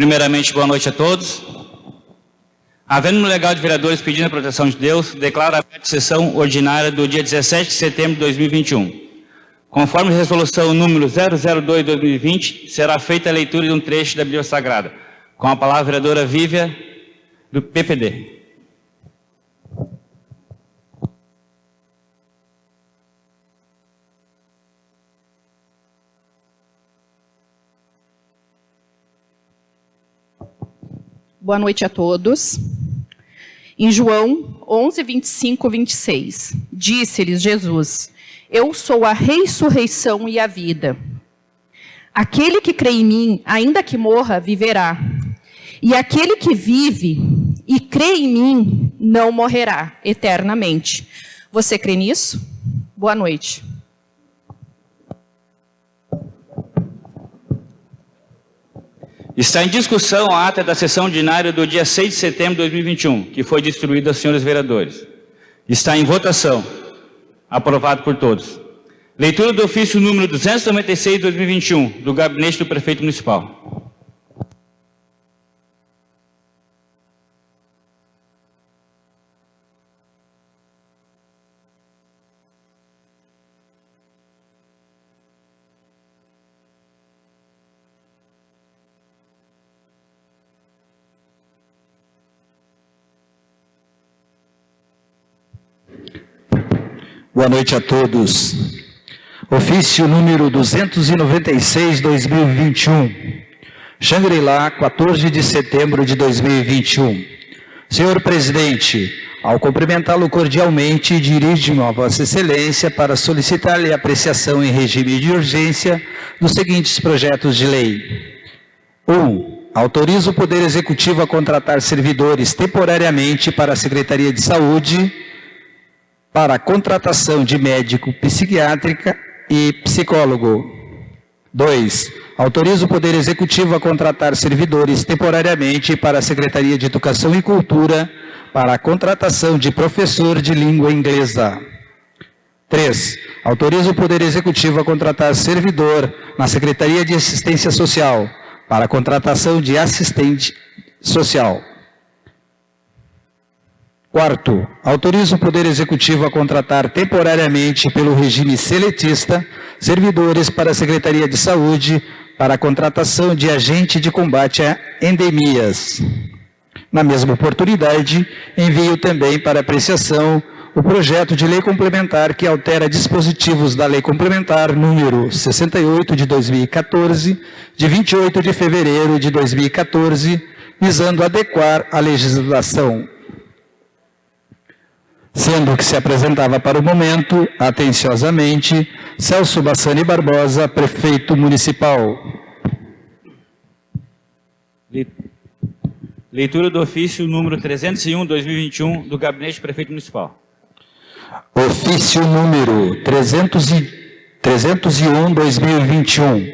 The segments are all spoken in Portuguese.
Primeiramente, boa noite a todos. Havendo no legal de vereadores pedindo a proteção de Deus, declaro aberta a sessão ordinária do dia 17 de setembro de 2021. Conforme resolução número 002/2020, será feita a leitura de um trecho da Bíblia Sagrada. Com a palavra a vereadora Vívia, do PPD. Boa noite a todos. Em João 11, 25, 26, disse-lhes Jesus: Eu sou a ressurreição e a vida. Aquele que crê em mim, ainda que morra, viverá. E aquele que vive e crê em mim, não morrerá eternamente. Você crê nisso? Boa noite. Está em discussão a ata da sessão ordinária do dia 6 de setembro de 2021, que foi distribuída aos senhores vereadores. Está em votação. Aprovado por todos. Leitura do ofício número 296/2021, do Gabinete do Prefeito Municipal. Boa noite a todos. Ofício número 296/2021. Xangri-Lá, 14 de setembro de 2021. Senhor Presidente, ao cumprimentá-lo cordialmente, dirijo-me a Vossa Excelência para solicitar-lhe apreciação em regime de urgência dos seguintes projetos de lei. 1. Autoriza o Poder Executivo a contratar servidores temporariamente para a Secretaria de Saúde para a contratação de médico psiquiátrica e psicólogo. 2. Autoriza o Poder Executivo a contratar servidores temporariamente para a Secretaria de Educação e Cultura para a contratação de professor de língua inglesa. 3. Autoriza o Poder Executivo a contratar servidor na Secretaria de Assistência Social para a contratação de assistente social. 4. Autoriza o Poder Executivo a contratar temporariamente pelo regime seletista servidores para a Secretaria de Saúde para a contratação de agente de combate a endemias. Na mesma oportunidade, envio também para apreciação o projeto de lei complementar que altera dispositivos da Lei Complementar número 68 de 2014, de 28 de fevereiro de 2014, visando adequar a legislação, sendo que se apresentava para o momento, atenciosamente, Celso Bassani Barbosa, Prefeito Municipal. Leitura do ofício número 301/2021, do Gabinete do Prefeito Municipal. Ofício número 301/2021.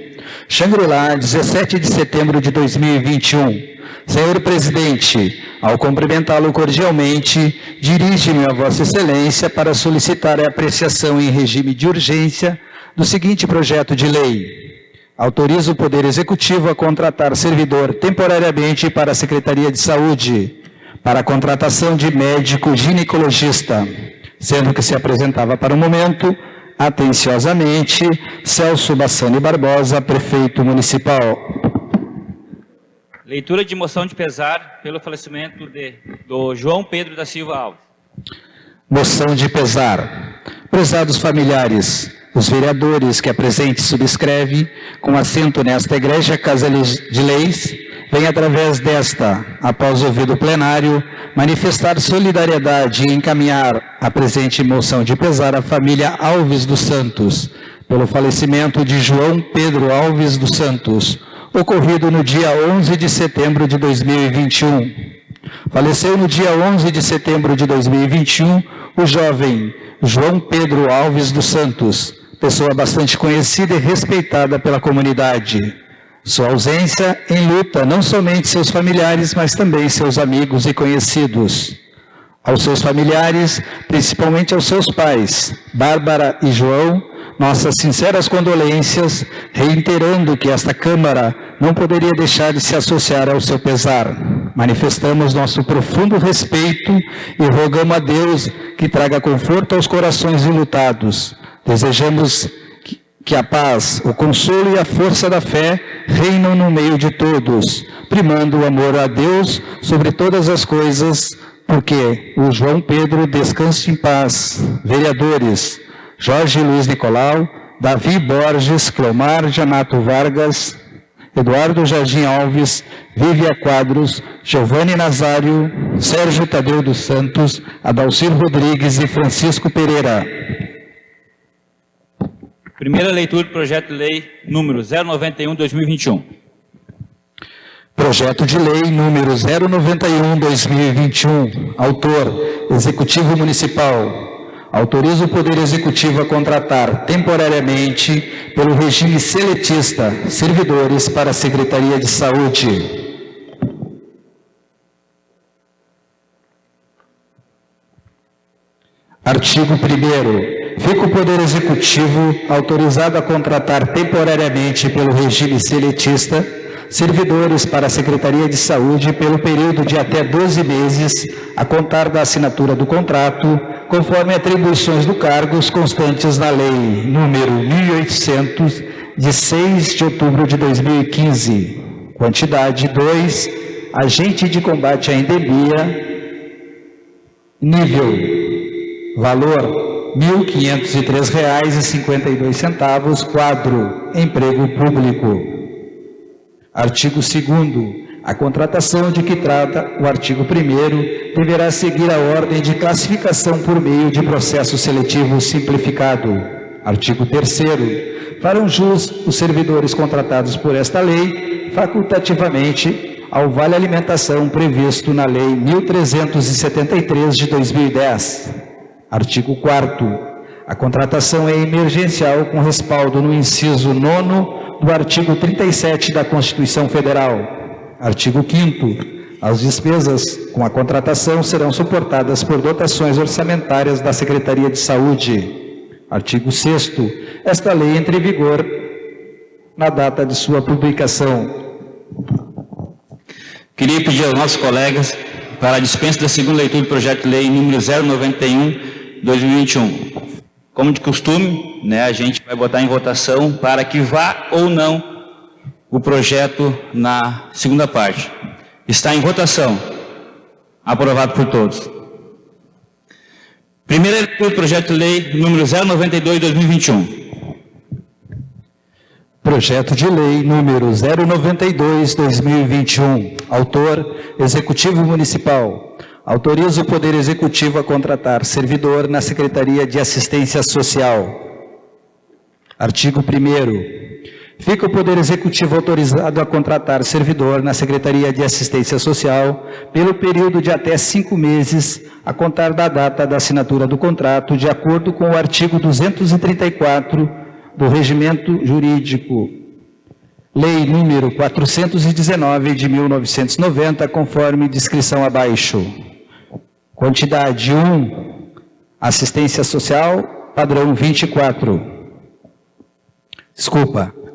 Xangri-Lá, 17 de setembro de 2021. Senhor Presidente, ao cumprimentá-lo cordialmente, dirijo-me a Vossa Excelência para solicitar a apreciação em regime de urgência do seguinte projeto de lei. Autoriza o Poder Executivo a contratar servidor temporariamente para a Secretaria de Saúde, para a contratação de médico ginecologista, sendo que se apresentava para o momento, atenciosamente, Celso Bassani Barbosa, Prefeito Municipal. Leitura de moção de pesar pelo falecimento do João Pedro da Silva Alves. Moção de pesar. Prezados familiares, os vereadores que a presente subscreve, com assento nesta Igreja Casa de Leis, vem através desta, após ouvido o plenário, manifestar solidariedade e encaminhar a presente moção de pesar à família Alves dos Santos, pelo falecimento de João Pedro Alves dos Santos, ocorrido no dia 11 de setembro de 2021. Faleceu no dia 11 de setembro de 2021 o jovem João Pedro Alves dos Santos, pessoa bastante conhecida e respeitada pela comunidade. Sua ausência enluta não somente seus familiares, mas também seus amigos e conhecidos. Aos seus familiares, principalmente aos seus pais, Bárbara e João, nossas sinceras condolências, reiterando que esta Câmara não poderia deixar de se associar ao seu pesar. Manifestamos nosso profundo respeito e rogamos a Deus que traga conforto aos corações enlutados. Desejamos que a paz, o consolo e a força da fé reinam no meio de todos, primando o amor a Deus sobre todas as coisas, porque o João Pedro descanse em paz. Vereadores Jorge Luiz Nicolau, Davi Borges, Cleomar Janato Vargas, Eduardo Jardim Alves, Vívia Quadros, Giovanni Nazário, Sérgio Tadeu dos Santos, Adalcir Rodrigues e Francisco Pereira. Primeira leitura do projeto de lei número 091/2021. Projeto de lei número 091/2021. Autor, Executivo Municipal. Autoriza o Poder Executivo a contratar temporariamente, pelo regime seletista, servidores para a Secretaria de Saúde. Artigo 1º. Fica o Poder Executivo autorizado a contratar temporariamente pelo regime seletista servidores para a Secretaria de Saúde pelo período de até 12 meses, a contar da assinatura do contrato, conforme atribuições do cargos constantes na Lei número 1800, de 6 de outubro de 2015. Quantidade 2, agente de combate à endemia, nível, valor R$ 1.503,52, quadro, emprego público. Artigo 2º. A contratação de que trata o artigo 1º deverá seguir a ordem de classificação por meio de processo seletivo simplificado. Artigo 3º. Farão jus os servidores contratados por esta lei facultativamente ao vale alimentação previsto na Lei 1.373 de 2010. Artigo 4º. A contratação é emergencial com respaldo no inciso 9º do artigo 37 da Constituição Federal. Artigo 5º. As despesas com a contratação serão suportadas por dotações orçamentárias da Secretaria de Saúde. Artigo 6º. Esta lei entra em vigor na data de sua publicação. Queria pedir aos nossos colegas para a dispensa da segunda leitura do projeto de lei número 091/2021. Como de costume, a gente vai botar em votação para que vá ou não o projeto na segunda parte. Está em votação. Aprovado por todos. Primeira leitura do projeto de lei número 092/2021. Projeto de lei número 092/2021. Autor, Executivo Municipal. Autoriza o Poder Executivo a contratar servidor na Secretaria de Assistência Social. Artigo 1º. Fica o Poder Executivo autorizado a contratar servidor na Secretaria de Assistência Social pelo período de até 5 meses, a contar da data da assinatura do contrato, de acordo com o artigo 234 do Regimento Jurídico, Lei número 419 de 1990, conforme descrição abaixo. Quantidade 1, assistência social, padrão 24.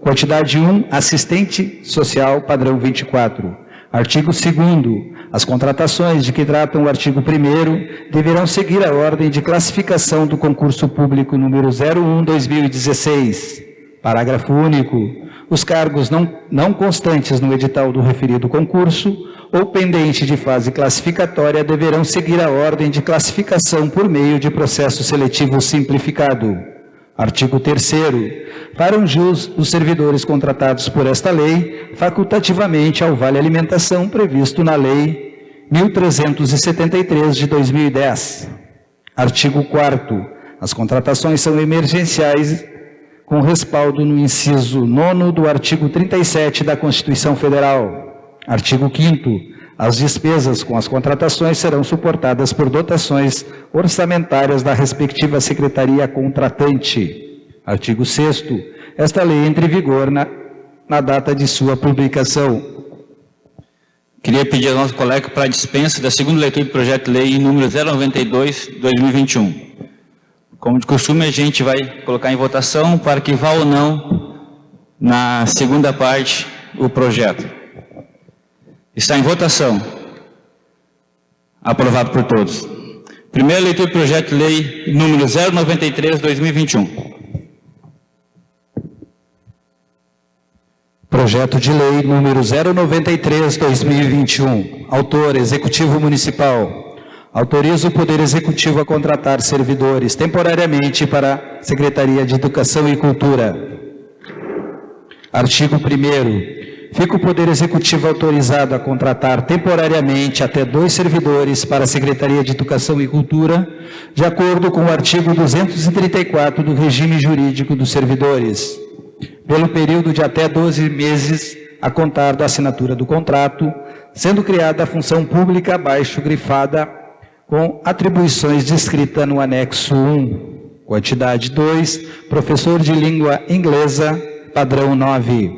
Quantidade 1, assistente social, padrão 24. Artigo 2º. As contratações de que tratam o artigo 1º deverão seguir a ordem de classificação do concurso público número 01/2016. Parágrafo único. Os cargos não constantes no edital do referido concurso ou pendente de fase classificatória deverão seguir a ordem de classificação por meio de processo seletivo simplificado. Artigo 3º. Farão jus os servidores contratados por esta lei facultativamente ao vale alimentação previsto na Lei 1.373 de 2010. Artigo 4º. As contratações são emergenciais com respaldo no inciso 9º do artigo 37 da Constituição Federal. Artigo 5º. As despesas com as contratações serão suportadas por dotações orçamentárias da respectiva secretaria contratante. Artigo 6º. Esta lei entra em vigor na data de sua publicação. Queria pedir ao nosso colega para a dispensa da segunda leitura do projeto de lei número 092/2021. Como de costume, a gente vai colocar em votação para que vá ou não na segunda parte o projeto. Está em votação. Aprovado por todos. Primeira leitura do projeto de lei número 093/2021. Projeto de lei número 093/2021. Autor, Executivo Municipal. Autoriza o Poder Executivo a contratar servidores temporariamente para a Secretaria de Educação e Cultura. Artigo 1º. Fica o Poder Executivo autorizado a contratar temporariamente até 2 servidores para a Secretaria de Educação e Cultura, de acordo com o artigo 234 do Regime Jurídico dos Servidores, pelo período de até 12 meses a contar da assinatura do contrato, sendo criada a função pública abaixo grifada com atribuições descritas no anexo 1. Quantidade 2, professor de língua inglesa, padrão 9.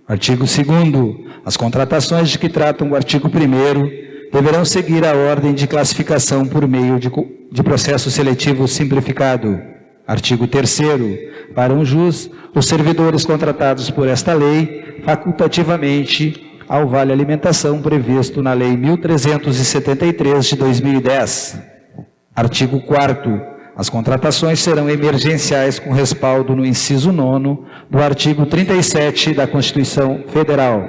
Artigo 2º. As contratações de que tratam o artigo 1º deverão seguir a ordem de classificação por meio de processo seletivo simplificado. Artigo 3º. Para um jus, os servidores contratados por esta lei, facultativamente, ao vale alimentação previsto na Lei 1373 de 2010. Artigo 4º. As contratações serão emergenciais com respaldo no inciso 9º do artigo 37 da Constituição Federal.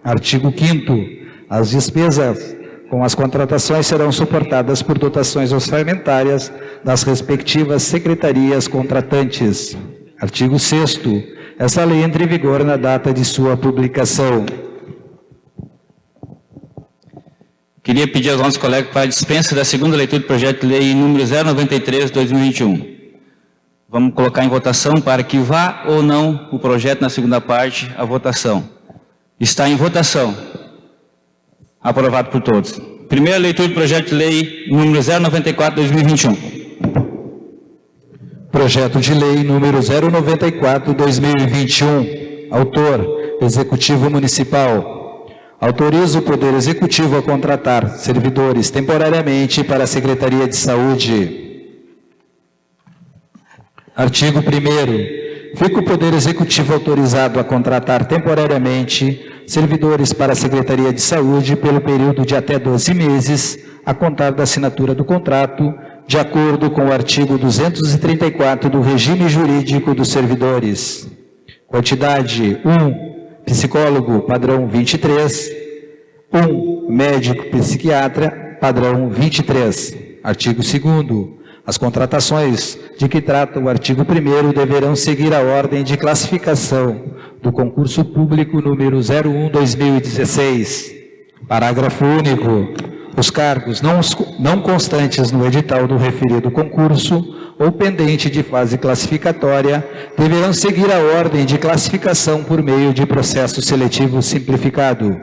Artigo 5º. As despesas com as contratações serão suportadas por dotações orçamentárias das respectivas secretarias contratantes. Artigo 6º. Essa lei entra em vigor na data de sua publicação. Queria pedir aos nossos colegas para a dispensa da segunda leitura do projeto de lei número 093/2021. Vamos colocar em votação para que vá ou não o projeto na segunda parte à votação. Está em votação. Aprovado por todos. Primeira leitura do projeto de lei número 094/2021. Projeto de lei número 094/2021. Autor, Executivo Municipal. Autoriza o Poder Executivo a contratar servidores temporariamente para a Secretaria de Saúde. Artigo 1º. Fica o Poder Executivo autorizado a contratar temporariamente servidores para a Secretaria de Saúde pelo período de até 12 meses, a contar da assinatura do contrato, de acordo com o artigo 234 do Regime Jurídico dos Servidores. Quantidade 1. Psicólogo, padrão 23. 1. Médico psiquiatra, padrão 23. Artigo 2º. As contratações de que trata o artigo 1º deverão seguir a ordem de classificação do concurso público número 01/2016. Parágrafo único. Os cargos não constantes no edital do referido concurso ou pendente de fase classificatória deverão seguir a ordem de classificação por meio de processo seletivo simplificado.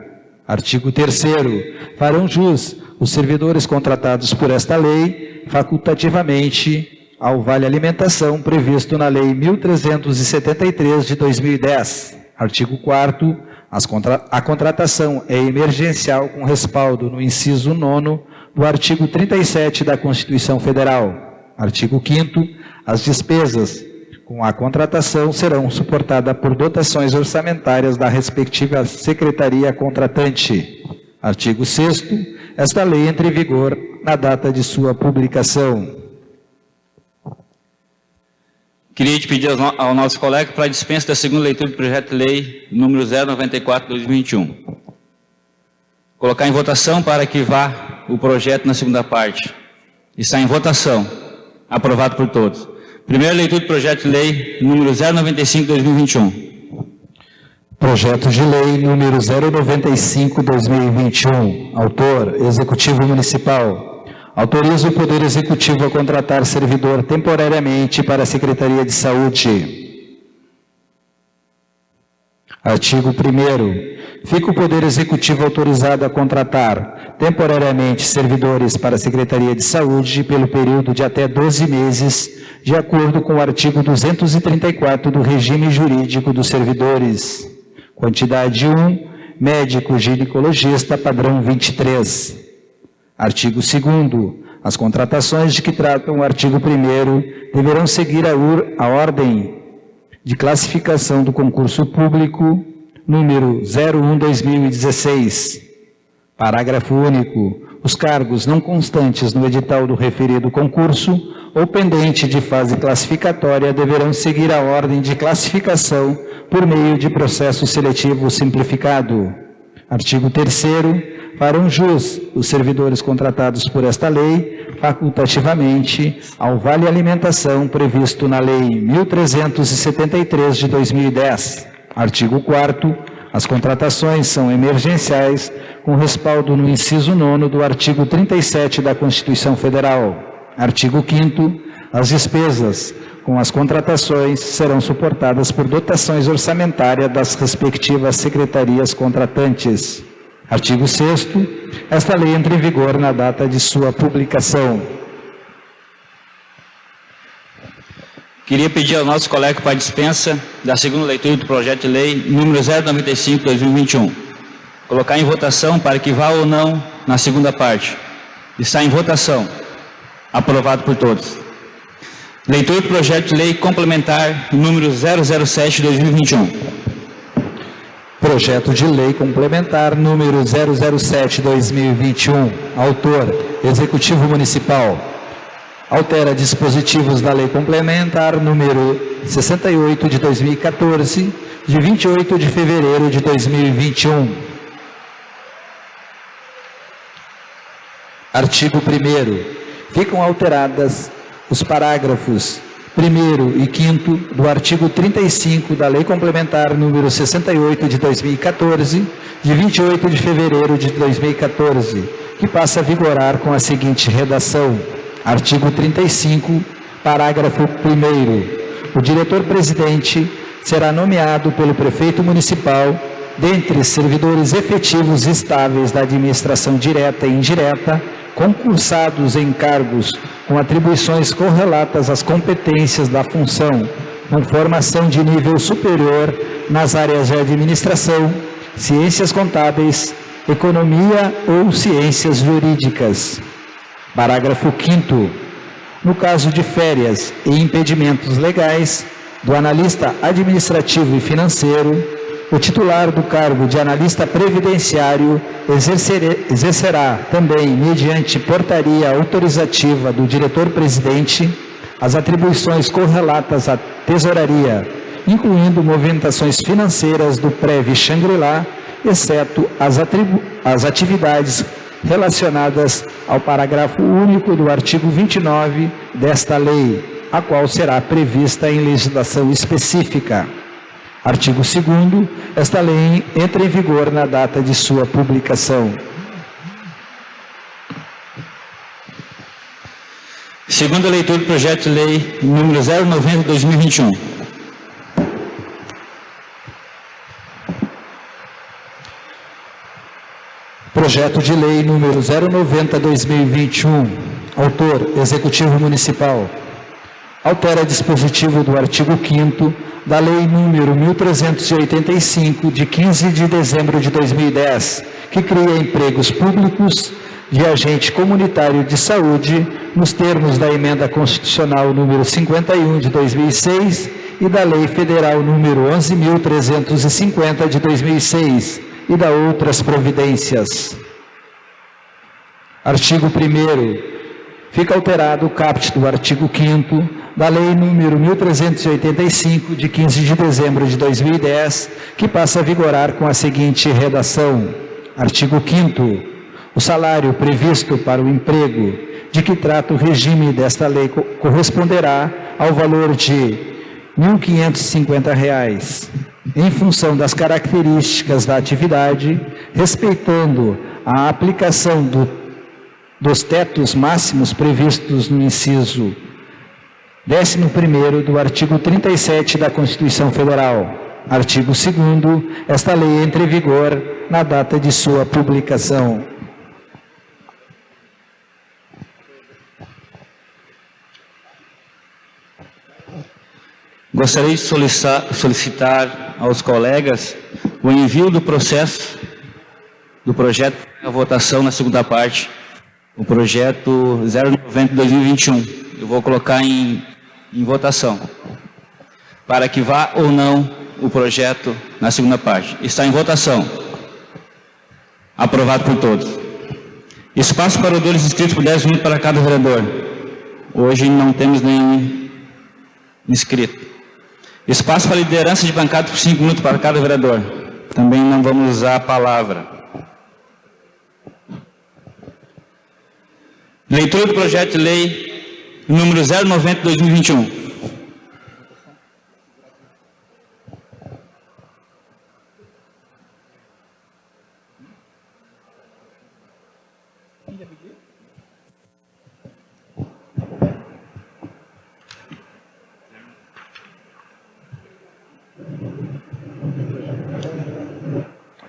Artigo 3º. Farão jus os servidores contratados por esta lei, facultativamente, ao vale alimentação previsto na Lei 1373 de 2010. Artigo 4º. A contratação é emergencial com respaldo no inciso 9º do artigo 37 da Constituição Federal. Artigo 5º. As despesas com a contratação serão suportadas por dotações orçamentárias da respectiva secretaria contratante. Artigo 6º. Esta lei entra em vigor na data de sua publicação. Queria te pedir ao nosso colega para a dispensa da segunda leitura do projeto de lei número 094/2021. Colocar em votação para que vá o projeto na segunda parte. Está em votação. Aprovado por todos. Primeira leitura do projeto de lei número 095/2021. Projeto de lei número 095/2021. Autor, Executivo Municipal. Autoriza o Poder Executivo a contratar servidor temporariamente para a Secretaria de Saúde. Artigo 1º. Fica o Poder Executivo autorizado a contratar temporariamente servidores para a Secretaria de Saúde pelo período de até 12 meses, de acordo com o artigo 234 do Regime Jurídico dos Servidores. Quantidade 1. Médico ginecologista, padrão 23. Artigo 2º. As contratações de que tratam o artigo 1º deverão seguir a ordem de classificação do concurso público número 01/2016. Parágrafo único. Os cargos não constantes no edital do referido concurso ou pendente de fase classificatória deverão seguir a ordem de classificação por meio de processo seletivo simplificado. Artigo 3º. Farão jus os servidores contratados por esta lei, facultativamente, ao vale alimentação previsto na Lei 1373 de 2010. Artigo 4º. As contratações são emergenciais, com respaldo no inciso 9º do artigo 37 da Constituição Federal. Artigo 5º. As despesas com as contratações serão suportadas por dotações orçamentárias das respectivas secretarias contratantes. Artigo 6º. Esta lei entra em vigor na data de sua publicação. Queria pedir ao nosso colega para a dispensa da segunda leitura do projeto de lei número 095/2021. Colocar em votação para que vá ou não na segunda parte. Está em votação. Aprovado por todos. Leitura do projeto de lei complementar número 007/2021. Projeto de lei complementar número 007/2021. Autor, Executivo Municipal. Altera dispositivos da lei complementar número 68 de 2014, de 28 de fevereiro de 2021. Artigo 1º. Ficam alteradas os parágrafos 1º e 5º do artigo 35 da Lei Complementar número 68 de 2014, de 28 de fevereiro de 2014, que passa a vigorar com a seguinte redação. Artigo 35, parágrafo 1º. O diretor-presidente será nomeado pelo prefeito municipal dentre servidores efetivos estáveis da administração direta e indireta, concursados em cargos com atribuições correlatas às competências da função, com formação de nível superior nas áreas de administração, ciências contábeis, economia ou ciências jurídicas. Parágrafo 5º. No caso de férias e impedimentos legais do analista administrativo e financeiro, o titular do cargo de analista previdenciário exercerá também, mediante portaria autorizativa do diretor-presidente, as atribuições correlatas à tesouraria, incluindo movimentações financeiras do Prev Xangri-Lá, exceto as atividades relacionadas ao parágrafo único do artigo 29 desta lei, a qual será prevista em legislação específica. Artigo 2º. Esta lei entra em vigor na data de sua publicação. Segunda leitura do projeto de lei número 090/2021. Projeto de lei número 090/2021. Autor, Executivo Municipal. Altera dispositivo do artigo 5º da Lei número 1385, de 15 de dezembro de 2010, que cria empregos públicos de agente comunitário de saúde, nos termos da Emenda Constitucional número 51 de 2006 e da Lei Federal número 11.350 de 2006 e da outras providências. Artigo 1º. Fica alterado o caput do artigo 5º da Lei número 1385, de 15 de dezembro de 2010, que passa a vigorar com a seguinte redação. Artigo 5º. O salário previsto para o emprego de que trata o regime desta lei corresponderá ao valor de R$ 1.550, em função das características da atividade, respeitando a aplicação dos tetos máximos previstos no inciso 11º do artigo 37 da Constituição Federal. Artigo 2º. Esta lei entra em vigor na data de sua publicação. Gostaria de solicitar aos colegas o envio do processo do projeto à votação na segunda parte o projeto 090 de 2021. Eu vou colocar em votação, para que vá ou não o projeto na segunda parte. Está em votação. Aprovado por todos. Espaço para oradores inscritos por 10 minutos para cada vereador. Hoje não temos nenhum inscrito. Espaço para liderança de bancada por 5 minutos para cada vereador. Também não vamos usar a palavra. Leitura do projeto de lei número 090 de 2021.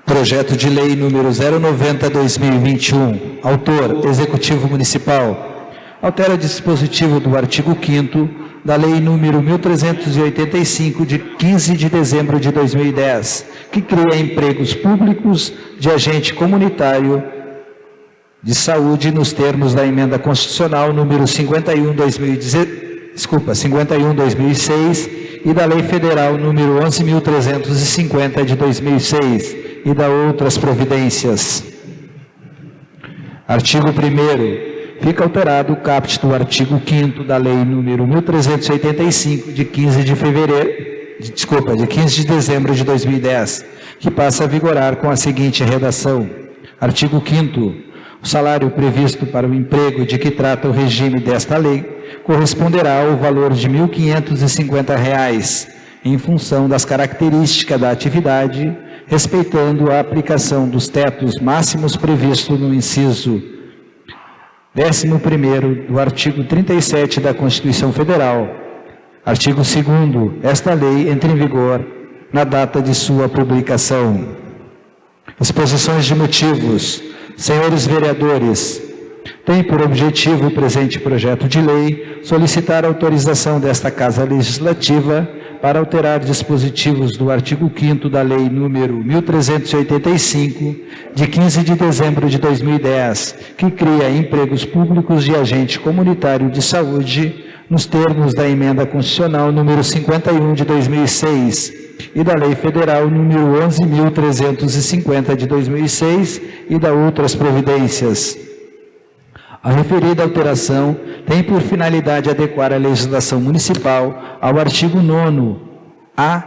Projeto de lei número 090/2021. Autor, Executivo Municipal. Altera dispositivo do artigo 5º da Lei número 1385, de 15 de dezembro de 2010, que cria empregos públicos de agente comunitário de saúde nos termos da Emenda Constitucional número 51/2006 e da Lei Federal número 11.350 de 2006 e da outras providências. Artigo 1º. Fica alterado o caput do artigo 5º da Lei número 1385 de 15 de dezembro de 2010, que passa a vigorar com a seguinte redação. Artigo 5º. O salário previsto para o emprego de que trata o regime desta lei corresponderá ao valor de R$ 1.550, em função das características da atividade, respeitando a aplicação dos tetos máximos previstos no inciso 11º do artigo 37 da Constituição Federal. Artigo 2º. Esta lei entra em vigor na data de sua publicação. Exposições de motivos. Senhores vereadores, tem por objetivo o presente projeto de lei solicitar a autorização desta Casa Legislativa para alterar dispositivos do artigo 5º da Lei número 1385, de 15 de dezembro de 2010, que cria empregos públicos de agente comunitário de saúde, nos termos da Emenda Constitucional número 51 de 2006 e da Lei Federal número 11.350 de 2006 e da outras providências. A referida alteração tem por finalidade adequar a legislação municipal ao artigo 9º-A,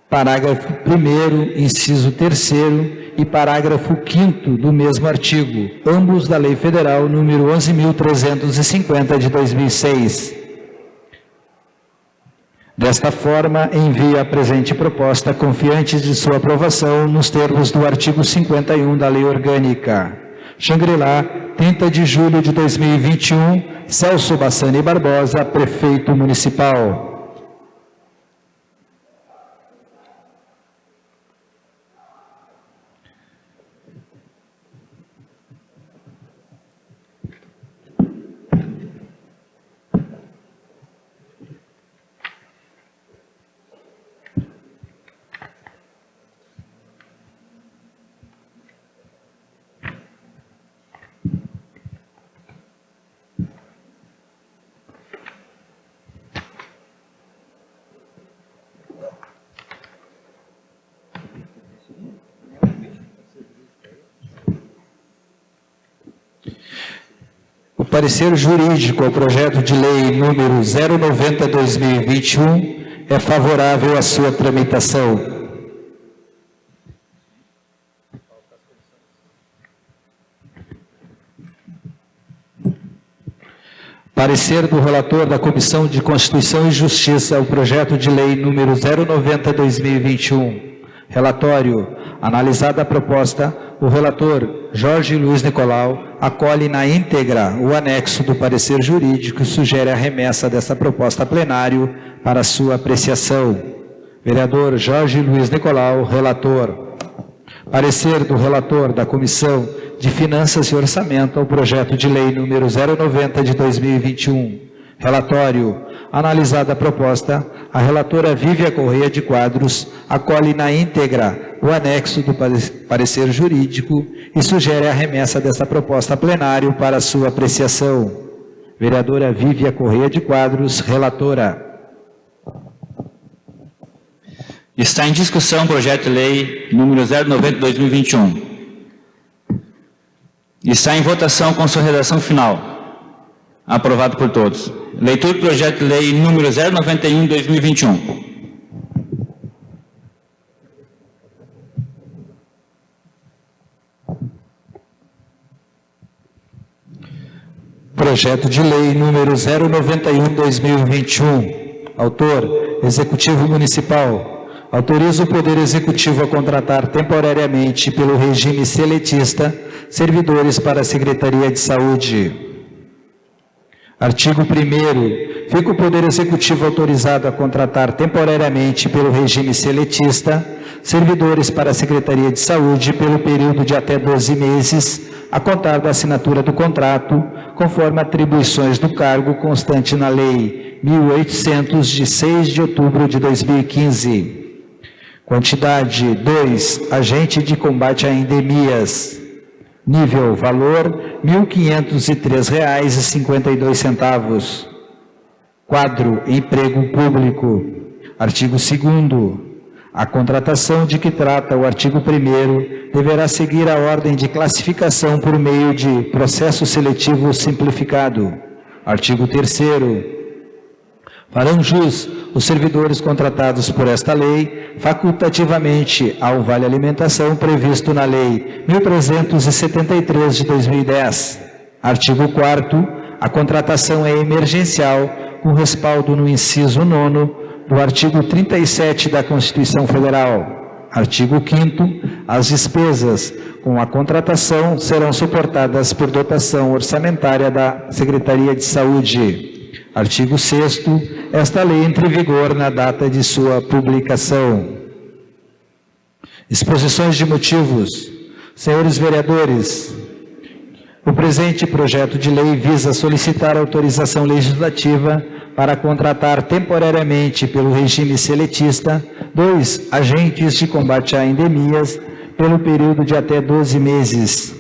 parágrafo 1º, inciso 3º e parágrafo 5º do mesmo artigo, ambos da Lei Federal número 11.350 de 2006. Desta forma, envio a presente proposta confiantes de sua aprovação nos termos do artigo 51 da Lei Orgânica. Xangri-Lá, 30 de julho de 2021, Celso Bassani Barbosa, Prefeito Municipal. O parecer jurídico ao projeto de lei número 090/2021 é favorável à sua tramitação. Parecer do relator da Comissão de Constituição e Justiça ao projeto de lei número 090/2021. Relatório. Analisada a proposta, o relator Jorge Luiz Nicolau acolhe na íntegra o anexo do parecer jurídico e sugere a remessa desta proposta a plenário para sua apreciação. Vereador Jorge Luiz Nicolau, relator. Parecer do relator da Comissão de Finanças e Orçamento ao projeto de lei número 090 de 2021. Relatório. Analisada a proposta, a relatora Vívia Correia de Quadros acolhe na íntegra o anexo do parecer jurídico e sugere a remessa desta proposta a plenário para sua apreciação. Vereadora Vívia Correia de Quadros, relatora. Está em discussão o projeto de lei número 090/2021. Está em votação com sua redação final. Aprovado por todos. Leitura do projeto de lei número 091/2021. Projeto de lei número 091/2021. Autor, Executivo Municipal. Autoriza o Poder Executivo a contratar temporariamente pelo regime seletista servidores para a Secretaria de Saúde. Artigo 1º. Fica o Poder Executivo autorizado a contratar temporariamente pelo regime seletista servidores para a Secretaria de Saúde pelo período de até 12 meses, a contar da assinatura do contrato, conforme atribuições do cargo constante na Lei 1.800, de 6 de outubro de 2015. Quantidade: 2. Agente de combate a endemias. Nível: valor R$ 1.503,52. Quadro: emprego público. Artigo 2º. A contratação de que trata o artigo 1º deverá seguir a ordem de classificação por meio de processo seletivo simplificado. Artigo 3º. Farão jus os servidores contratados por esta lei facultativamente ao Vale Alimentação previsto na Lei 1.373 de 2010. Artigo 4º. A contratação é emergencial com respaldo no inciso 9º do artigo 37 da Constituição Federal. Artigo 5º. As despesas com a contratação serão suportadas por dotação orçamentária da Secretaria de Saúde. Artigo 6º. Esta lei entra em vigor na data de sua publicação. Exposições de motivos. Senhores vereadores, o presente projeto de lei visa solicitar autorização legislativa para contratar temporariamente pelo regime seletista 2 agentes de combate a endemias pelo período de até 12 meses.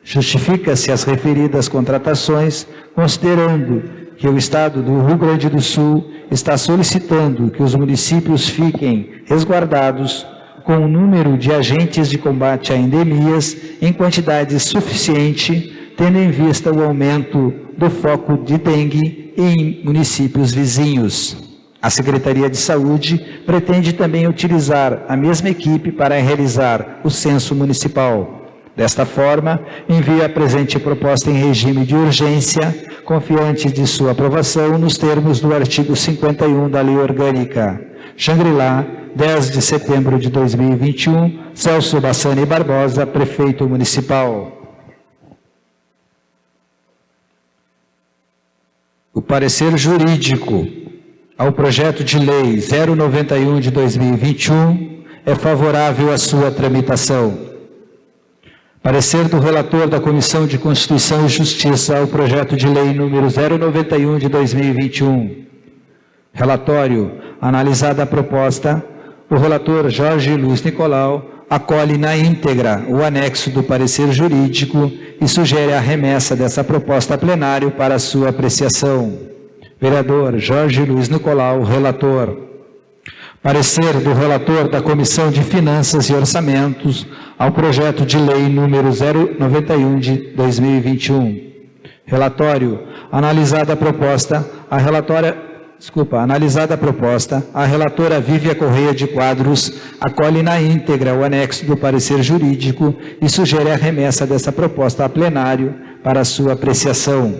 Justifica-se as referidas contratações considerando que o Estado do Rio Grande do Sul está solicitando que os municípios fiquem resguardados com o número de agentes de combate a endemias em quantidade suficiente, tendo em vista o aumento do foco de dengue em municípios vizinhos. A Secretaria de Saúde pretende também utilizar a mesma equipe para realizar o censo municipal. Desta forma, envia a presente proposta em regime de urgência, confiante de sua aprovação nos termos do artigo 51 da Lei Orgânica. Xangri-Lá, 10 de setembro de 2021, Celso Bassani Barbosa, Prefeito Municipal. O parecer jurídico ao projeto de lei 091 de 2021 é favorável à sua tramitação. Parecer do relator da Comissão de Constituição e Justiça ao projeto de lei número 091 de 2021. Relatório: analisada a proposta, o relator Jorge Luiz Nicolau acolhe na íntegra o anexo do parecer jurídico e sugere a remessa dessa proposta a plenário para sua apreciação. Vereador Jorge Luiz Nicolau, relator. Parecer do relator da Comissão de Finanças e Orçamentos ao projeto de lei número 091 de 2021. Relatório: analisada a proposta, a relatora Vívia Correia de Quadros acolhe na íntegra o anexo do parecer jurídico e sugere a remessa dessa proposta a plenário para sua apreciação.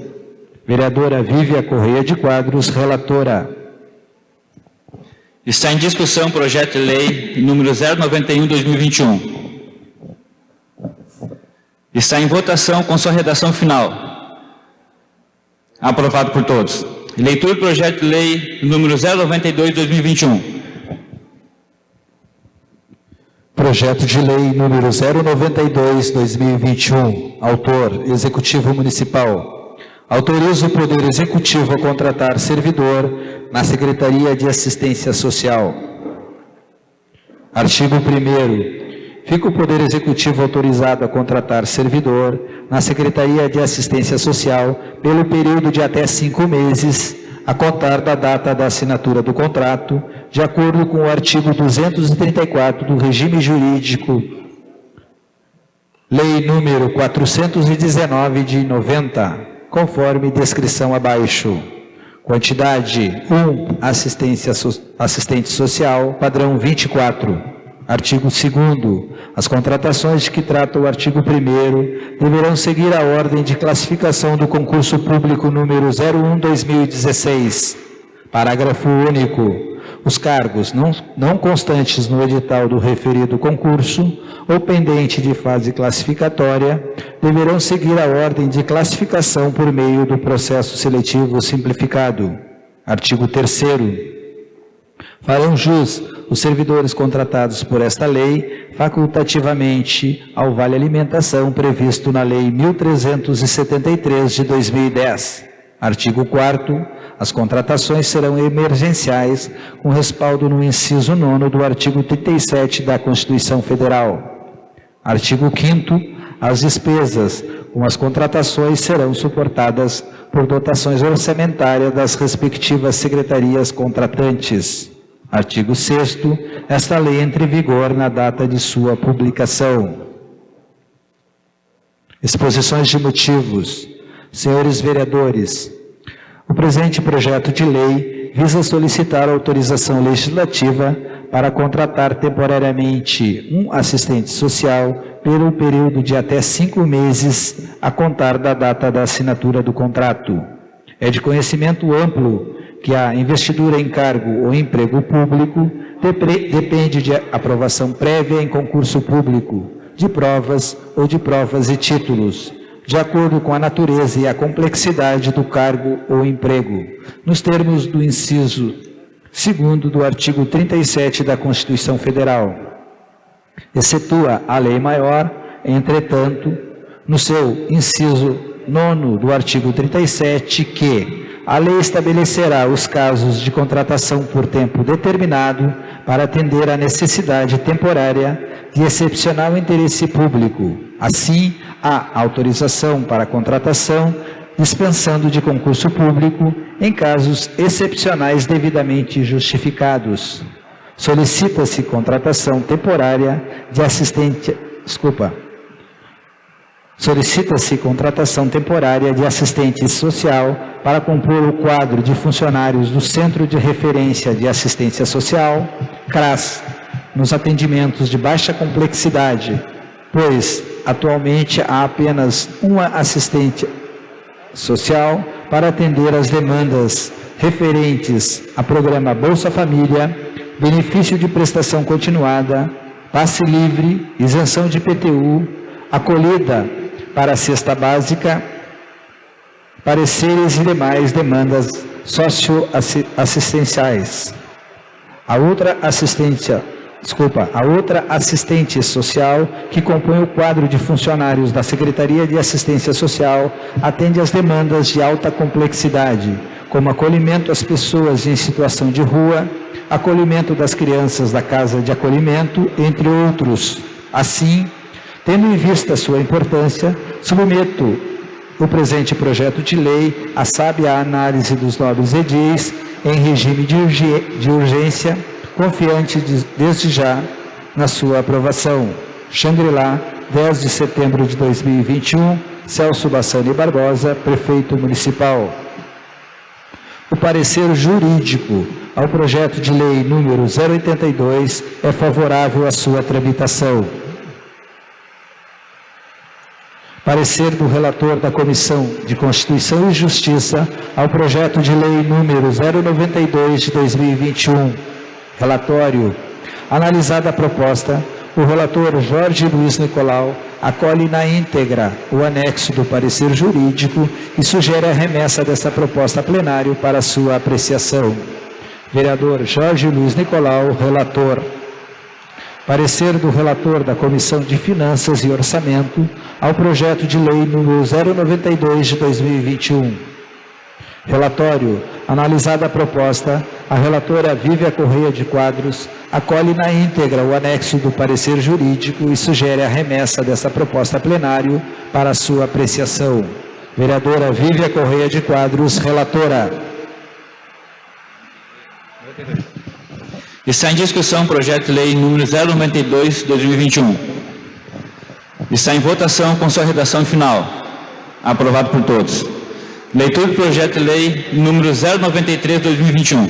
Vereadora Vívia Correia de Quadros, relatora. Está em discussão o projeto de lei número 091/2021. Está em votação com sua redação final. Aprovado por todos. Leitura do projeto de lei número 092/2021. Projeto de lei número 092/2021. Autor: Executivo Municipal. Autoriza o Poder Executivo a contratar servidor na Secretaria de Assistência Social. Artigo 1º. Fica o Poder Executivo autorizado a contratar servidor na Secretaria de Assistência Social pelo período de até 5 meses, a contar da data da assinatura do contrato, de acordo com o artigo 234 do Regime Jurídico, Lei número 419 de 90, conforme descrição abaixo. Quantidade: 1. Assistente social, padrão 24. Artigo 2º. As contratações de que trata o artigo 1º deverão seguir a ordem de classificação do concurso público número 01/2016. Parágrafo único. Os cargos não constantes no edital do referido concurso ou pendente de fase classificatória deverão seguir a ordem de classificação por meio do processo seletivo simplificado. Artigo 3º. Farão jus os servidores contratados por esta lei facultativamente ao Vale Alimentação previsto na Lei 1373 de 2010. Artigo 4º. As contratações serão emergenciais com respaldo no inciso 9º do artigo 37 da Constituição Federal. Artigo 5º. As despesas com as contratações serão suportadas por dotações orçamentárias das respectivas secretarias contratantes. Artigo 6º. Esta lei entra em vigor na data de sua publicação. Exposições de motivos. Senhores vereadores, o presente projeto de lei visa solicitar autorização legislativa para contratar temporariamente um assistente social pelo período de até 5 meses a contar da data da assinatura do contrato. É de conhecimento amplo que a investidura em cargo ou emprego público depende de aprovação prévia em concurso público, de provas ou de provas e títulos, de acordo com a natureza e a complexidade do cargo ou emprego, nos termos do inciso 2º do artigo 37 da Constituição Federal. Excetua a lei maior, entretanto, no seu inciso 9º do artigo 37, que a lei estabelecerá os casos de contratação por tempo determinado para atender à necessidade temporária de excepcional interesse público. Assim, há autorização para a contratação, dispensando de concurso público em casos excepcionais devidamente justificados. Solicita-se contratação temporária de assistente social para compor o quadro de funcionários do Centro de Referência de Assistência Social, CRAS, nos atendimentos de baixa complexidade, pois atualmente há apenas uma assistente social para atender às demandas referentes a programa Bolsa Família, benefício de prestação continuada, passe livre, isenção de IPTU, acolhida para a cesta básica, pareceres e demais demandas socioassistenciais. A outra assistente social que compõe o quadro de funcionários da Secretaria de Assistência Social atende às demandas de alta complexidade, como acolhimento às pessoas em situação de rua, acolhimento das crianças da casa de acolhimento, entre outros. Assim, tendo em vista sua importância, submeto o presente projeto de lei à sábia análise dos nobres edis em regime de urgência, confiante desde já na sua aprovação. Xangri-Lá, 10 de setembro de 2021, Celso Bassani Barbosa, Prefeito Municipal. O parecer jurídico ao projeto de lei número 082 é favorável à sua tramitação. Parecer do relator da Comissão de Constituição e Justiça ao projeto de lei número 092 de 2021. Relatório. Analisada a proposta, o relator Jorge Luiz Nicolau acolhe na íntegra o anexo do parecer jurídico e sugere a remessa dessa proposta a plenário para sua apreciação. Vereador Jorge Luiz Nicolau, relator. Parecer do relator da Comissão de Finanças e Orçamento ao projeto de lei número 092 de 2021. Relatório. Analisada a proposta, a relatora Vívia Correia de Quadros acolhe na íntegra o anexo do parecer jurídico e sugere a remessa dessa proposta a plenário para sua apreciação. Vereadora Vívia Correia de Quadros, relatora. Está em discussão o projeto de lei número 092 de 2021. Está em votação com sua redação final. Aprovado por todos. Leitura do projeto de lei número 093 de 2021.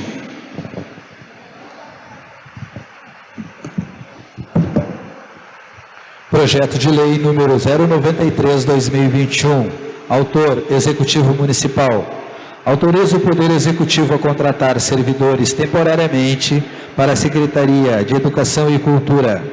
Projeto de lei número 093 de 2021. Autor, Executivo Municipal. Autoriza o Poder Executivo a contratar servidores temporariamente para a Secretaria de Educação e Cultura.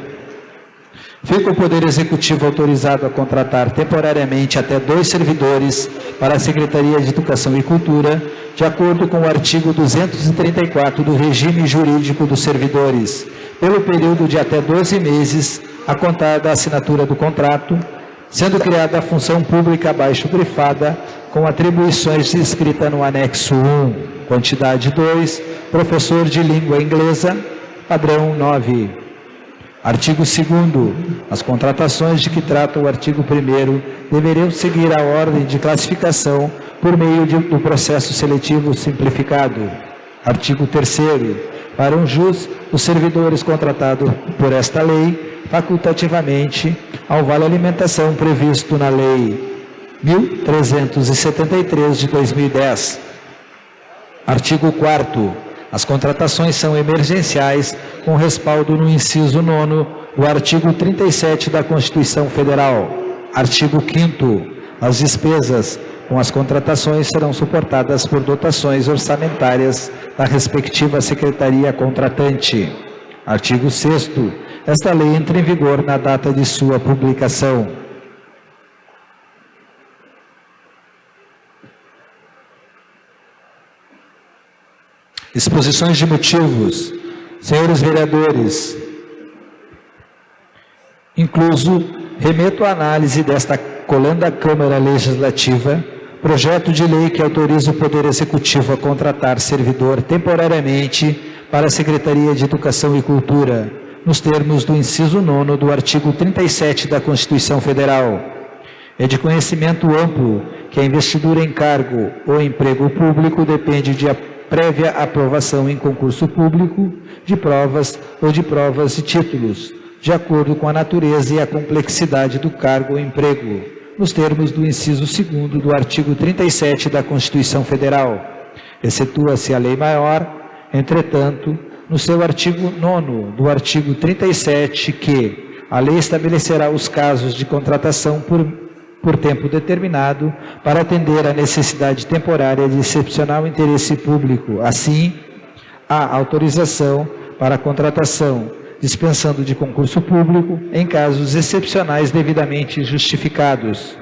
Fica o Poder Executivo autorizado a contratar temporariamente até 2 servidores para a Secretaria de Educação e Cultura, de acordo com o artigo 234 do Regime Jurídico dos Servidores, pelo período de até 12 meses, a contar da assinatura do contrato, sendo criada a função pública abaixo grifada, com atribuições descritas no anexo 1, quantidade 2, professor de língua inglesa, padrão 9. Artigo 2º. As contratações de que trata o artigo 1º deveriam seguir a ordem de classificação por meio do processo seletivo simplificado. Artigo 3º. Para um jus, os servidores contratados por esta lei, facultativamente, ao vale alimentação previsto na Lei 1.373 de 2010. Artigo 4º. As contratações são emergenciais, com respaldo no inciso 9º do artigo 37 da Constituição Federal. Artigo 5º. As despesas com as contratações serão suportadas por dotações orçamentárias da respectiva secretaria contratante. Artigo 6º. Esta lei entra em vigor na data de sua publicação. Exposições de motivos. Senhores vereadores, incluso, remeto à análise desta colanda Câmara Legislativa, projeto de lei que autoriza o Poder Executivo a contratar servidor temporariamente para a Secretaria de Educação e Cultura, nos termos do inciso 9º do artigo 37 da Constituição Federal. É de conhecimento amplo que a investidura em cargo ou emprego público depende de prévia aprovação em concurso público de provas ou de provas e títulos, de acordo com a natureza e a complexidade do cargo ou emprego, nos termos do inciso 2º do artigo 37 da Constituição Federal. Excetua-se a lei maior, entretanto, no seu artigo 9º do artigo 37, que a lei estabelecerá os casos de contratação por tempo determinado para atender à necessidade temporária de excepcional interesse público. Assim, há autorização para a contratação, dispensando de concurso público em casos excepcionais devidamente justificados.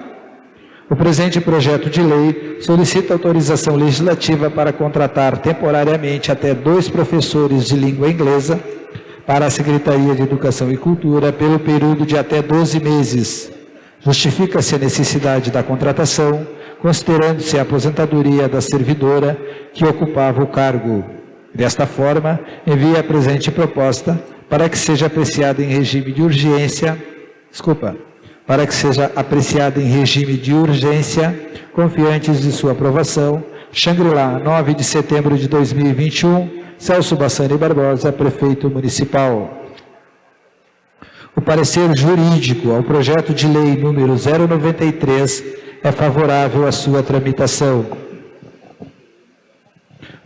O presente projeto de lei solicita autorização legislativa para contratar temporariamente até 2 professores de língua inglesa para a Secretaria de Educação e Cultura pelo período de até 12 meses. Justifica-se a necessidade da contratação, considerando-se a aposentadoria da servidora que ocupava o cargo. Desta forma, envia a presente proposta para que seja apreciada em regime de urgência, confiantes de sua aprovação, Xangri-Lá, 9 de setembro de 2021, Celso Bassani Barbosa, Prefeito Municipal. O parecer jurídico ao projeto de lei número 093 é favorável à sua tramitação.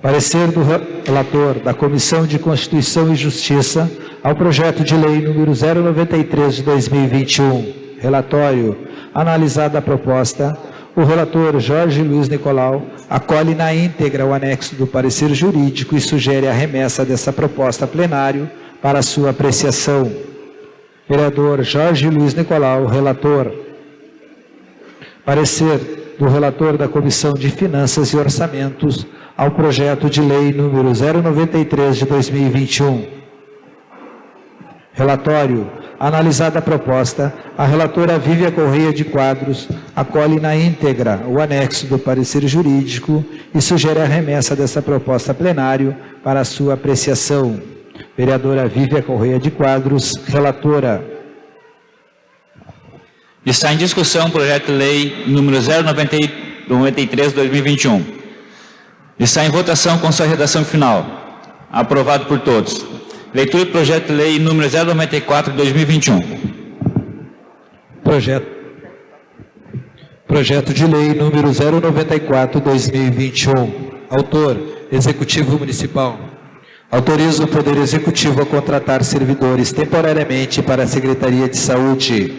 Parecer do relator da Comissão de Constituição e Justiça ao projeto de lei número 093 de 2021. Relatório. Analisada a proposta, o relator Jorge Luiz Nicolau acolhe na íntegra o anexo do parecer jurídico e sugere a remessa dessa proposta a plenário para sua apreciação. Vereador Jorge Luiz Nicolau, relator. Parecer do relator da Comissão de Finanças e Orçamentos ao projeto de lei número 093 de 2021. Relatório. Analisada a proposta, a relatora Vívia Correia de Quadros acolhe na íntegra o anexo do parecer jurídico e sugere a remessa dessa proposta a plenário para a sua apreciação. Vereadora Vívia Correia de Quadros, relatora. Está em discussão o projeto de lei número 093/2021. Está em votação com sua redação final. Aprovado por todos. Leitura do projeto de lei número 094/2021. Projeto de lei número 094/2021. Autor, Executivo Municipal. Autoriza o Poder Executivo a contratar servidores temporariamente para a Secretaria de Saúde.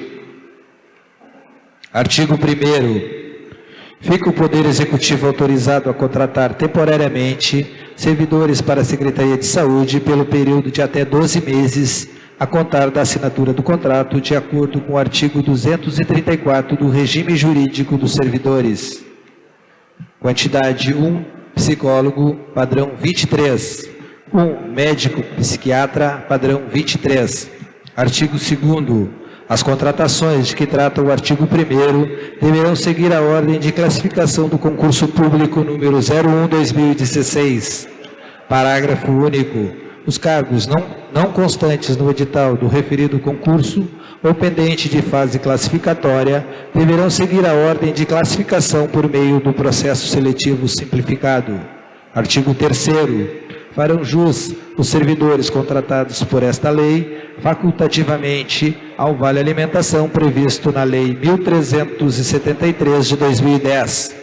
Artigo 1º. Fica o Poder Executivo autorizado a contratar temporariamente servidores para a Secretaria de Saúde pelo período de até 12 meses, a contar da assinatura do contrato, de acordo com o artigo 234 do Regime Jurídico dos Servidores. Quantidade: 1 psicólogo, padrão 23. 1 médico psiquiatra, padrão 23. Artigo 2º. As contratações de que trata o artigo 1º deverão seguir a ordem de classificação do concurso público número 01/2016. Parágrafo único. Os cargos não constantes no edital do referido concurso ou pendente de fase classificatória deverão seguir a ordem de classificação por meio do processo seletivo simplificado. Artigo 3º. Farão jus os servidores contratados por esta lei facultativamente ao vale alimentação previsto na Lei 1.373 de 2010.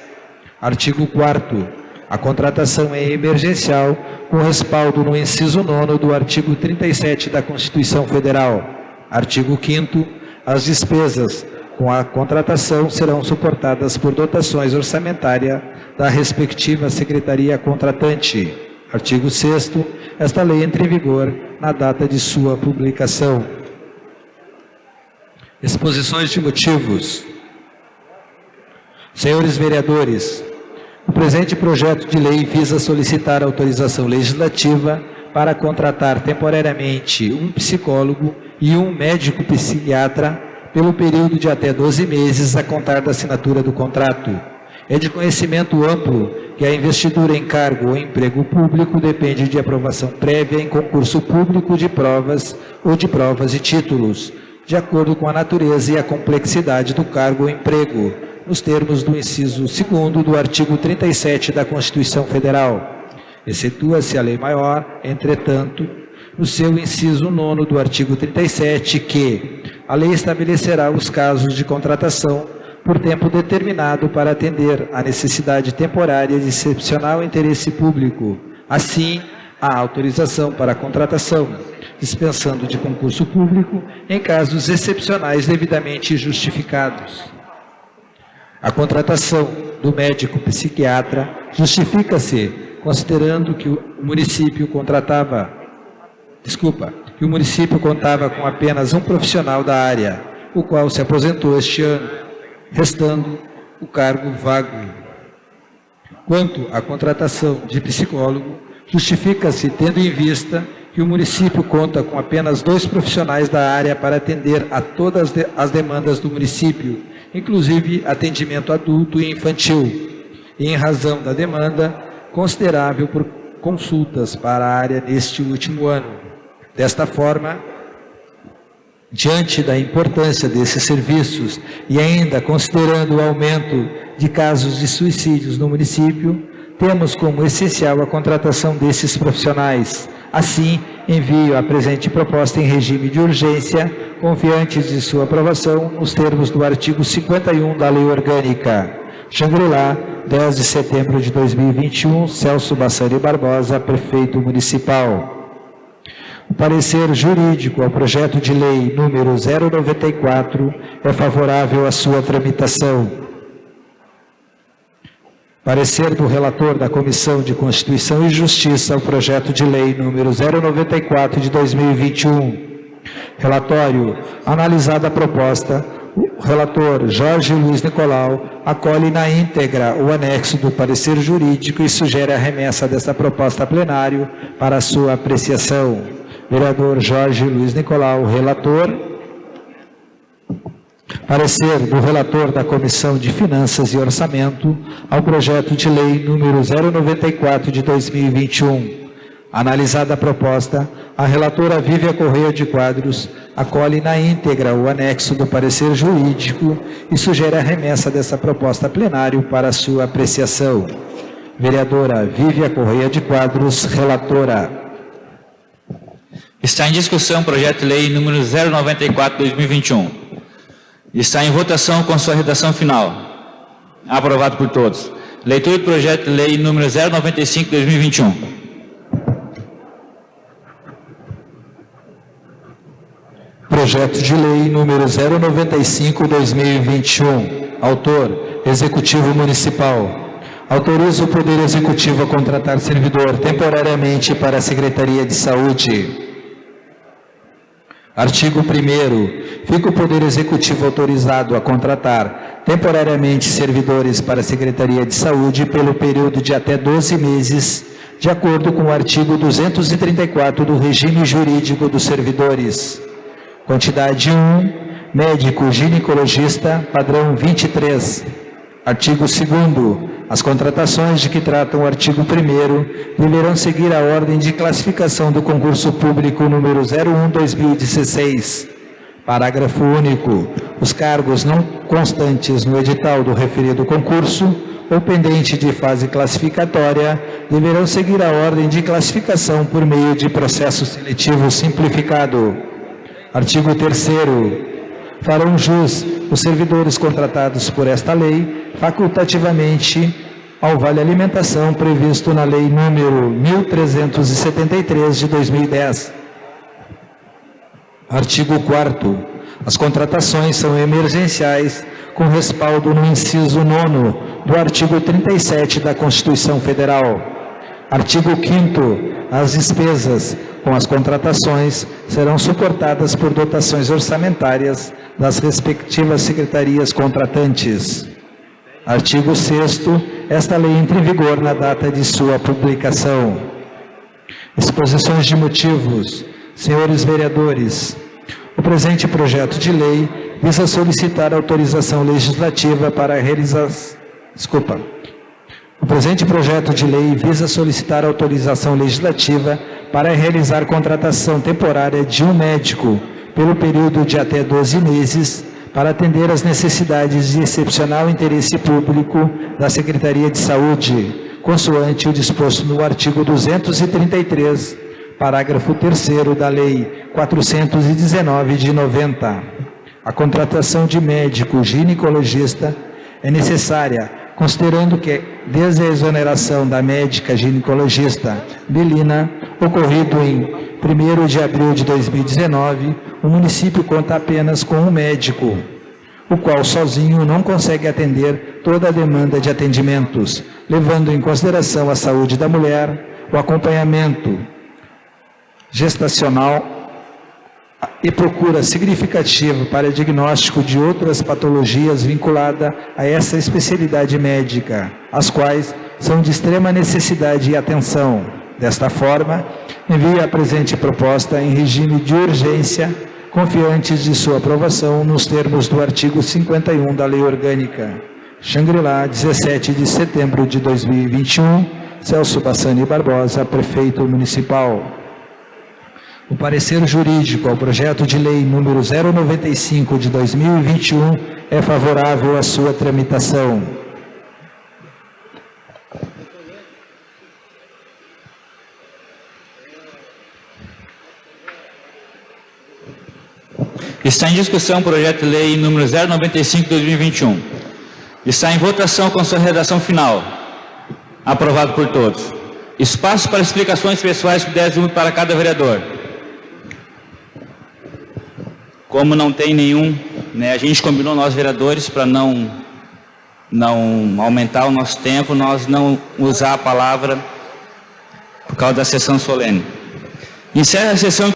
Artigo 4º. A contratação é emergencial com respaldo no inciso 9º do artigo 37 da Constituição Federal. Artigo 5º. As despesas com a contratação serão suportadas por dotações orçamentárias da respectiva secretaria contratante. Artigo 6º. Esta lei entra em vigor na data de sua publicação. Exposições de motivos. Senhores vereadores, o presente projeto de lei visa solicitar autorização legislativa para contratar temporariamente um psicólogo e um médico psiquiatra pelo período de até 12 meses a contar da assinatura do contrato. É de conhecimento amplo que a investidura em cargo ou emprego público depende de aprovação prévia em concurso público de provas ou de provas e títulos, de acordo com a natureza e a complexidade do cargo ou emprego, nos termos do inciso 2º do artigo 37 da Constituição Federal. Excetua-se a lei maior, entretanto, no seu inciso 9º do artigo 37, que a lei estabelecerá os casos de contratação por tempo determinado para atender à necessidade temporária de excepcional interesse público. Assim, há autorização para a contratação, dispensando de concurso público em casos excepcionais devidamente justificados. A contratação do médico psiquiatra justifica-se considerando que o município contava com apenas um profissional da área, o qual se aposentou este ano, restando o cargo vago. Quanto à contratação de psicólogo, justifica-se tendo em vista que o município conta com apenas 2 profissionais da área para atender a todas as demandas do município, inclusive atendimento adulto e infantil, e em razão da demanda considerável por consultas para a área neste último ano. Desta forma, diante da importância desses serviços e ainda considerando o aumento de casos de suicídios no município, temos como essencial a contratação desses profissionais. Assim, envio a presente proposta em regime de urgência, confiantes de sua aprovação nos termos do artigo 51 da Lei Orgânica. Xangri-Lá, 10 de setembro de 2021, Celso Bassani Barbosa, Prefeito Municipal. O parecer jurídico ao projeto de lei número 094 é favorável à sua tramitação. Parecer do relator da Comissão de Constituição e Justiça ao projeto de lei número 094 de 2021. Relatório. Analisada a proposta, o relator Jorge Luiz Nicolau acolhe na íntegra o anexo do parecer jurídico e sugere a remessa desta proposta a plenário para sua apreciação. Vereador Jorge Luiz Nicolau, relator. Parecer do relator da Comissão de Finanças e Orçamento ao projeto de lei número 094 de 2021. Analisada a proposta, a relatora Vívia Correia de Quadros acolhe na íntegra o anexo do parecer jurídico e sugere a remessa dessa proposta a plenário para sua apreciação. Vereadora Vívia Correia de Quadros, relatora. Está em discussão o projeto de lei número 094/2021. Está em votação com sua redação final. Aprovado por todos. Leitura do projeto de lei número 095/2021. Projeto de lei número 095/2021. Autor, Executivo Municipal. Autoriza o Poder Executivo a contratar servidor temporariamente para a Secretaria de Saúde. Artigo 1º. Fica o Poder Executivo autorizado a contratar temporariamente servidores para a Secretaria de Saúde pelo período de até 12 meses, de acordo com o artigo 234 do Regime Jurídico dos Servidores. Quantidade 1, médico ginecologista, padrão 23. Artigo 2º. As contratações de que trata o artigo 1º deverão seguir a ordem de classificação do concurso público número 01/2016. Parágrafo único. Os cargos não constantes no edital do referido concurso ou pendente de fase classificatória deverão seguir a ordem de classificação por meio de processo seletivo simplificado. Artigo 3º. Farão jus os servidores contratados por esta lei facultativamente ao vale alimentação previsto na Lei número 1373 de 2010. Artigo 4º. As contratações são emergenciais com respaldo no inciso 9º do artigo 37 da Constituição Federal. Artigo 5º. As despesas com as contratações serão suportadas por dotações orçamentárias das respectivas secretarias contratantes. Artigo 6º. Esta lei entra em vigor na data de sua publicação. Exposições de motivos. Senhores vereadores, o presente projeto de lei visa solicitar autorização legislativa para a realização... O presente projeto de lei visa solicitar autorização legislativa para realizar contratação temporária de um médico pelo período de até 12 meses para atender às necessidades de excepcional interesse público da Secretaria de Saúde, consoante o disposto no artigo 233, parágrafo 3º da Lei 419 de 90. A contratação de médico ginecologista é necessária, considerando que, desde a exoneração da médica ginecologista Belina, ocorrido em 1º de abril de 2019, o município conta apenas com um médico, o qual sozinho não consegue atender toda a demanda de atendimentos, levando em consideração a saúde da mulher, o acompanhamento gestacional e procura significativa para diagnóstico de outras patologias vinculada a essa especialidade médica, as quais são de extrema necessidade e atenção. Desta forma, envia a presente proposta em regime de urgência, confiantes de sua aprovação nos termos do artigo 51 da Lei Orgânica. Xangri-Lá, 17 de setembro de 2021, Celso Bassani Barbosa, Prefeito Municipal. O parecer jurídico ao projeto de lei número 095 de 2021 é favorável à sua tramitação. Está em discussão o projeto de lei número 095 de 2021. Está em votação com sua redação final. Aprovado por todos. Espaço para explicações pessoais por 10 minutos para cada vereador. Como não tem nenhum, a gente combinou, nós vereadores, para não aumentar o nosso tempo, nós não usar a palavra por causa da sessão solene. Encerra a sessão.